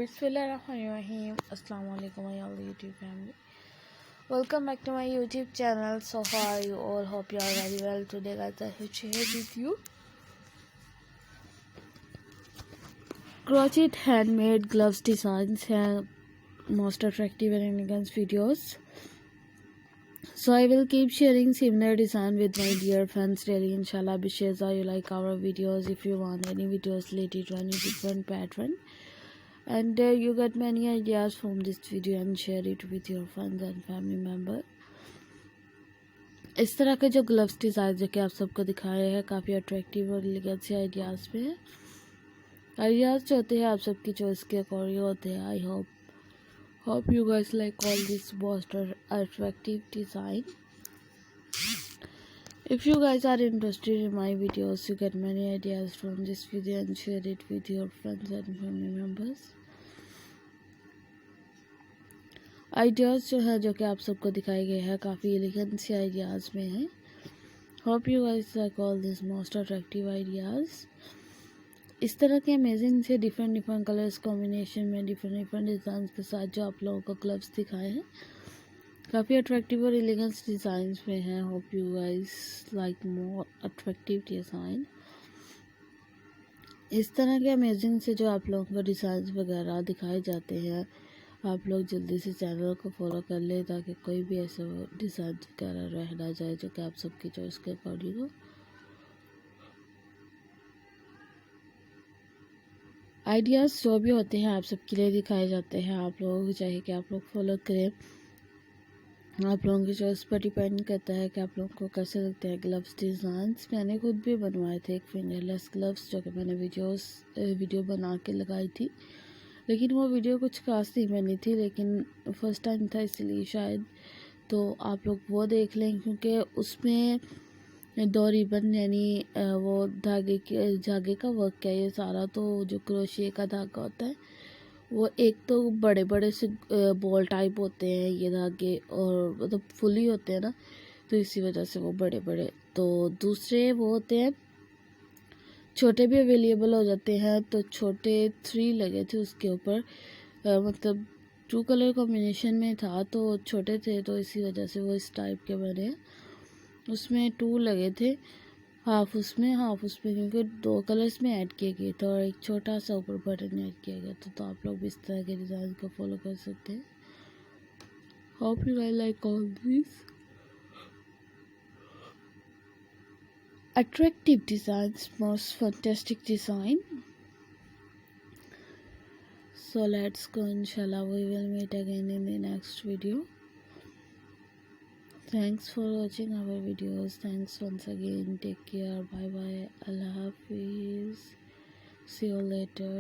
Bismillahirrahmanirrahim. Assalamu alaikum my all YouTube family. Welcome back to my YouTube channel. So how are you all? Hope you are very well. Today guys I will share with you crochet handmade gloves designs and most attractive and elegant videos. So I will keep sharing similar design with my dear friends daily. Inshallah wishes you like our videos. If you want any videos related to any different pattern and you get many ideas from this video and share it with your friends and family member. इस तरह के जो gloves design जो कि आप सबको दिखाए हैं काफ़ी अट्रैक्टिव और एलिगेंट से आइडियाज़ पे है। आइडियाज़ जो होते हैं आप सबकी चॉइस के अकॉर्डिंग होते हैं। आई hope you guys like all this most attractive design. If you guys are interested in my videos, you get many ideas from this video and share it with your friends and family members. Ideas जो है जो कि आप सबको दिखाए गए हैं काफ़ी एलिगेंट से आइडियाज़ में है। Hope you guys like all this most attractive ideas. इस तरह के अमेजिंग से डिफरेंट कलर्स कॉम्बिनेशन में डिफरेंट डिज़ाइन के साथ जो आप लोगों को ग्लव्स दिखाए हैं काफ़ी अट्रैक्टिव और एलिगेंट डिज़ाइंस में हैं। Hope you guys like more attractive design. इस तरह के अमेजिंग से जो आप लोगों को डिज़ाइन वगैरह दिखाए जाते हैं आप लोग जल्दी से चैनल को फॉलो कर ले ताकि कोई भी ऐसा डिज़ाइन वगैरह रह ना जाए जो कि आप सबकी चॉइस के अकॉर्डिंग हो। आइडियाज़ जो भी होते हैं आप सबके लिए दिखाए जाते हैं। आप लोगों को चाहिए कि आप लोग फॉलो करें। आप लोगों की चॉइस पर डिपेंड करता है कि आप लोगों को कैसे लगते हैं ग्लव्स डिज़ाइंस। मैंने खुद भी बनवाए थे एक फिंगरलेस ग्लव्स जो कि मैंने वीडियो बना के लगाई थी, लेकिन वो वीडियो कुछ खास नहीं बनी थी, लेकिन फर्स्ट टाइम था इसलिए शायद। तो आप लोग वो देख लें क्योंकि उसमें 2 रिबन यानी वो धागे का वर्क है ये सारा। तो जो क्रोशिया का धागा होता है वो एक तो बड़े बड़े से बॉल टाइप होते हैं ये धागे और मतलब फुली होते हैं ना, तो इसी वजह से वो बड़े बड़े। तो दूसरे वो होते हैं छोटे भी अवेलेबल हो जाते हैं। तो छोटे 3 लगे थे उसके ऊपर, मतलब 2 कलर कॉम्बिनेशन में था तो छोटे थे तो इसी वजह से वो इस टाइप के बने। उसमें 2 लगे थे, हाफ उसमें क्योंकि 2 कलर्स में ऐड किए गए थे और एक छोटा सा ऊपर बटन ऐड किया गया था। तो आप लोग भी इस तरह के डिज़ाइन को फॉलो कर सकते हैं। Hope you guys like all this attractive designs, most fantastic design. So let's go, inshallah we will meet again in the next video. Thanks for watching our videos. Thanks once again. Take care. Bye bye. Allah Hafiz. See you later.